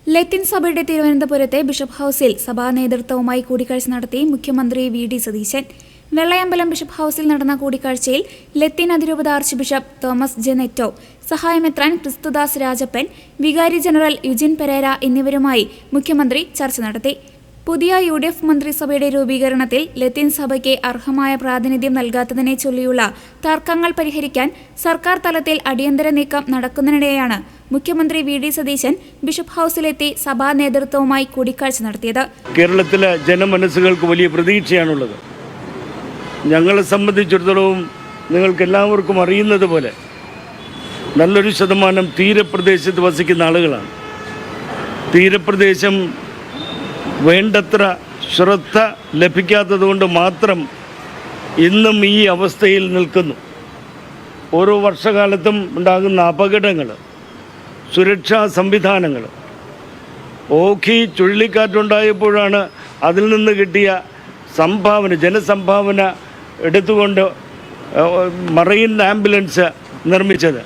ലത്തീൻ സഭയുടെ തിരുവനന്തപുരത്തെ ബിഷപ്പ് ഹൌസിൽ സഭാ നേതൃത്വവുമായി കൂടിക്കാഴ്ച നടത്തി മുഖ്യമന്ത്രി വി.ഡി. സതീശൻ. വെള്ളയമ്പലം ബിഷപ്പ് ഹൌസിൽ നടന്ന കൂടിക്കാഴ്ചയിൽ ലത്തീൻ അതിരൂപത ആർച്ച് ബിഷപ്പ് തോമസ് ജെനെറ്റോ, സഹായമെത്രാൻ ക്രിസ്തുദാസ് രാജപ്പൻ, വികാരി ജനറൽ യുജിൻ പെരേര എന്നിവരുമായി മുഖ്യമന്ത്രി ചർച്ച നടത്തി. പുതിയ UDF മന്ത്രിസഭയുടെ രൂപീകരണത്തിൽ ലത്തീൻ സഭയ്ക്ക് അർഹമായ പ്രാതിനിധ്യം നൽകാത്തതിനെ ചൊല്ലിയുള്ള തർക്കങ്ങൾ പരിഹരിക്കാൻ സർക്കാർ തലത്തിൽ അടിയന്തര നീക്കം നടക്കുന്നതിനിടെയാണ് മുഖ്യമന്ത്രി വി.ഡി. സതീശൻ ബിഷപ്പ് ഹൌസിലെത്തി സഭാ നേതൃത്വവുമായി കൂടിക്കാഴ്ച നടത്തിയത്. കേരളത്തിലെ ജനമനസ്സുകൾക്ക് വലിയ പ്രതീക്ഷയാണുള്ളത്. ഞങ്ങളെ സംബന്ധിച്ചിടത്തോളം നിങ്ങൾക്കെല്ലാവർക്കും അറിയുന്നത് പോലെ നല്ലൊരു ശതമാനം തീരപ്രദേശത്ത് വസിക്കുന്ന ആളുകളാണ്. തീരപ്രദേശം വേണ്ടത്ര ശ്രദ്ധ ലഭിക്കാത്തതുകൊണ്ട് മാത്രം ഇന്നും ഈ അവസ്ഥയിൽ നിൽക്കുന്നു. ഓരോ വർഷകാലത്തും ഉണ്ടാകുന്ന അപകടങ്ങൾ, സുരക്ഷാ സംവിധാനങ്ങൾ, ഓഖി ചുഴലിക്കാറ്റുണ്ടായപ്പോഴാണ് അതിൽ നിന്ന് കിട്ടിയ സംഭാവന, ജനസംഭാവന എടുത്തുകൊണ്ട് മറൈൻ ആംബുലൻസ് നിർമ്മിച്ചത്.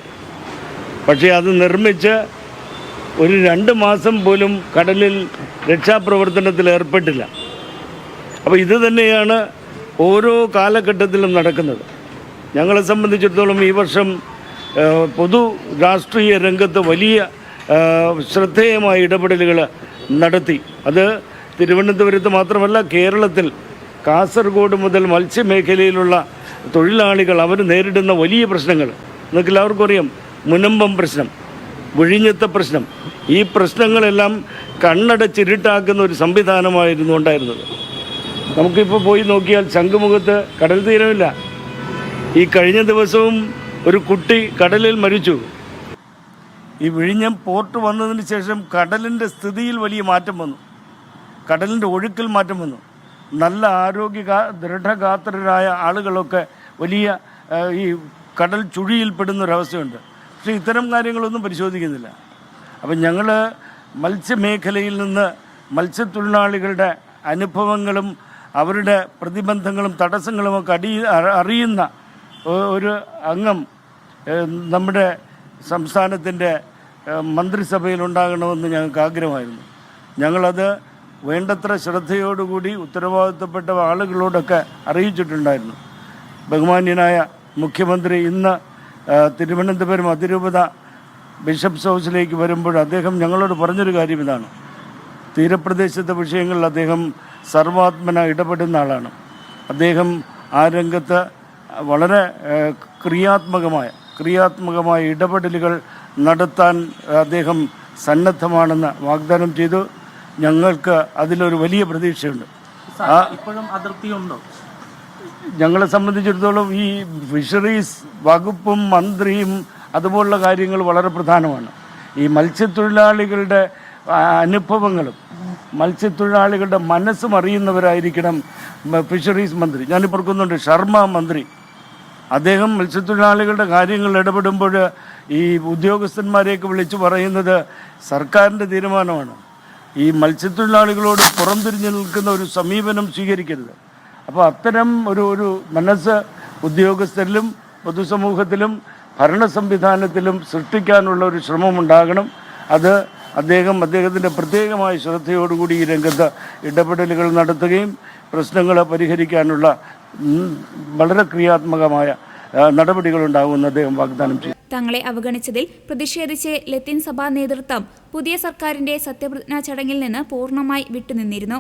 പക്ഷേ അത് നിർമ്മിച്ച് ഒരു 2 മാസം പോലും കടലിൽ രക്ഷാപ്രവർത്തനത്തിൽ ഏർപ്പെട്ടില്ല. അപ്പോൾ ഇത് തന്നെയാണ് ഓരോ കാലഘട്ടത്തിലും നടക്കുന്നത്. ഞങ്ങളെ സംബന്ധിച്ചിടത്തോളം ഈ വർഷം പൊതു രാഷ്ട്രീയ രംഗത്ത് വലിയ ശ്രദ്ധേയമായ ഇടപെടലുകൾ നടത്തി. അത് തിരുവനന്തപുരത്ത് മാത്രമല്ല, കേരളത്തിൽ കാസർഗോഡ് മുതൽ മത്സ്യമേഖലയിലുള്ള തൊഴിലാളികൾ അവർ നേരിടുന്ന വലിയ പ്രശ്നങ്ങൾ നിങ്ങൾക്ക് എല്ലാവർക്കും അറിയാം. മുനമ്പം പ്രശ്നം, വിഴിഞ്ഞത്തെ പ്രശ്നം, ഈ പ്രശ്നങ്ങളെല്ലാം കണ്ണടച്ചിരുട്ടാക്കുന്ന ഒരു സംവിധാനമായിരുന്നു ഉണ്ടായിരുന്നത്. നമുക്കിപ്പോൾ പോയി നോക്കിയാൽ ശംഖുമുഖത്ത് കടൽ തീരമില്ല. ഈ കഴിഞ്ഞ ദിവസവും ഒരു കുട്ടി കടലിൽ മരിച്ചു. ഈ വിഴിഞ്ഞം പോർട്ട് വന്നതിന് ശേഷം കടലിൻ്റെ സ്ഥിതിയിൽ വലിയ മാറ്റം വന്നു, കടലിൻ്റെ ഒഴുക്കിൽ മാറ്റം വന്നു. നല്ല ദൃഢഗാത്രരായ ആളുകളൊക്കെ വലിയ ഈ കടൽ ചുഴിയിൽപ്പെടുന്നൊരവസ്ഥയുണ്ട്. പക്ഷേ ഇത്തരം കാര്യങ്ങളൊന്നും പരിശോധിക്കുന്നില്ല. അപ്പം ഞങ്ങൾ മത്സ്യമേഖലയിൽ നിന്ന് മത്സ്യത്തൊഴിലാളികളുടെ അനുഭവങ്ങളും അവരുടെ പ്രതിബന്ധങ്ങളും തടസ്സങ്ങളുമൊക്കെ അറിയുന്ന ഒരു അംഗം നമ്മുടെ സംസ്ഥാനത്തിൻ്റെ മന്ത്രിസഭയിൽ ഉണ്ടാകണമെന്ന് ഞങ്ങൾക്ക് ആഗ്രഹമായിരുന്നു. ഞങ്ങളത് വേണ്ടത്ര ശ്രദ്ധയോടുകൂടി ഉത്തരവാദിത്തപ്പെട്ട ആളുകളോടൊക്കെ അറിയിച്ചിട്ടുണ്ടായിരുന്നു. ബഹുമാന്യനായ മുഖ്യമന്ത്രി ഇന്ന് തിരുവനന്തപുരം അതിരൂപത ബിഷപ്സ് ഹൗസിലേക്ക് വരുമ്പോൾ അദ്ദേഹം ഞങ്ങളോട് പറഞ്ഞൊരു കാര്യം ഇതാണ്: തീരപ്രദേശത്തെ വിഷയങ്ങളിൽ അദ്ദേഹം സർവാത്മന ഇടപെടുന്ന ആളാണ്. അദ്ദേഹം ആ രംഗത്ത് വളരെ ക്രിയാത്മകമായ ഇടപെടലുകൾ നടത്താൻ അദ്ദേഹം സന്നദ്ധമാണെന്ന് വാഗ്ദാനം ചെയ്തു. ഞങ്ങൾക്ക് അതിലൊരു വലിയ പ്രതീക്ഷയുണ്ട്. ഇപ്പോഴും അതിർത്തിയുണ്ടോ? ഞങ്ങളെ സംബന്ധിച്ചിടത്തോളം ഈ ഫിഷറീസ് വകുപ്പും മന്ത്രിയും അതുപോലുള്ള കാര്യങ്ങൾ വളരെ പ്രധാനമാണ്. ഈ മത്സ്യത്തൊഴിലാളികളുടെ അനുഭവങ്ങളും മത്സ്യത്തൊഴിലാളികളുടെ മനസ്സും അറിയുന്നവരായിരിക്കണം ഫിഷറീസ് മന്ത്രി. ഞാനിപ്പോൾ ഓർക്കുന്നുണ്ട്, ശർമ്മ മന്ത്രി, അദ്ദേഹം മത്സ്യത്തൊഴിലാളികളുടെ കാര്യങ്ങൾ ഇടപെടുമ്പോൾ ഈ ഉദ്യോഗസ്ഥന്മാരെയൊക്കെ വിളിച്ചു പറയുന്നത് സർക്കാരിൻ്റെ തീരുമാനമാണ്. ഈ മത്സ്യത്തൊഴിലാളികളോട് പുറംതിരിഞ്ഞു നിൽക്കുന്ന ഒരു സമീപനം സ്വീകരിക്കരുത്. അപ്പോൾ അത്തരം ഒരു മനസ്സ് ഉദ്യോഗസ്ഥരിലും പൊതുസമൂഹത്തിലും ഭരണ സംവിധാനത്തിലും സൃഷ്ടിക്കാനുള്ള ഒരു ശ്രമമുണ്ടാകണം. അത് അദ്ദേഹത്തിൻ്റെ പ്രത്യേകമായ ശ്രദ്ധയോടുകൂടി ഈ രംഗത്ത് ഇടപെടലുകൾ നടത്തുകയും പ്രശ്നങ്ങൾ പരിഹരിക്കാനുള്ള വളരെ ക്രിയാത്മകമായ നടപടികളുണ്ടാകുമെന്ന് അദ്ദേഹം വാഗ്ദാനം ചെയ്തു. തങ്ങളെ അവഗണിച്ചതിൽ പ്രതിഷേധിച്ച് ലത്തീൻ സഭാ നേതൃത്വം പുതിയ സർക്കാരിന്റെ സത്യപ്രതിജ്ഞാ ചടങ്ങിൽ നിന്ന് പൂർണ്ണമായി വിട്ടുനിന്നിരുന്നു.